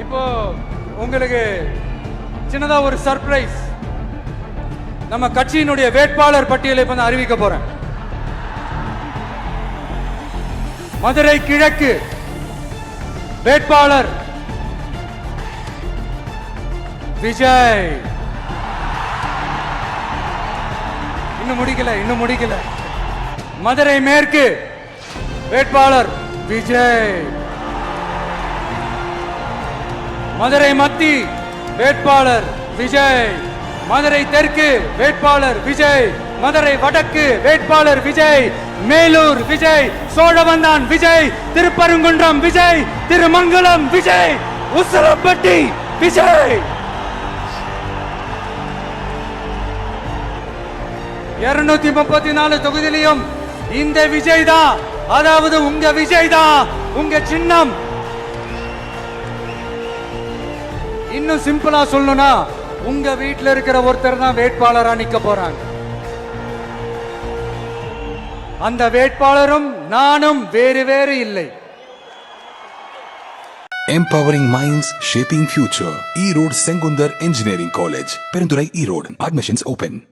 இப்போ உங்களுக்கு சின்னதா ஒரு சர்ப்ரைஸ். நம்ம கட்சியினுடைய வேட்பாளர் பட்டியலை இப்ப நான் அறிவிக்க போறேன். மதுரை கிழக்கு வேட்பாளர் விஜய். இன்னும் முடிக்கல. மதுரை மேற்கு வேட்பாளர் விஜய். மதுரை மத்தி வேட்பாளர் விஜய். மதுரை தெற்கு வேட்பாளர் விஜய். மதுரை வடக்கு வேட்பாளர் விஜய். மேலூர் விஜய். சோழவந்தான் விஜய். திருப்பரங்குன்றம் விஜய். திருமங்கலம் விஜய். உசிலம்பட்டி விஜய். 234 தொகுதியிலும் இந்த விஜய் தான், அதாவது உங்க விஜய் தான் உங்க சின்னம். இன்னும் சிம்பிளா சொல்லணும்னா உங்க வீட்டில் இருக்கிற ஒருத்தர் தான் வேட்பாளரா நிக்க போறாங்க. அந்த வேட்பாளரும் நானும் வேறு இல்லை. Empowering minds, shaping future. E-Road Sengundar Engineering College, Perundurai, E-Road. Admissions open.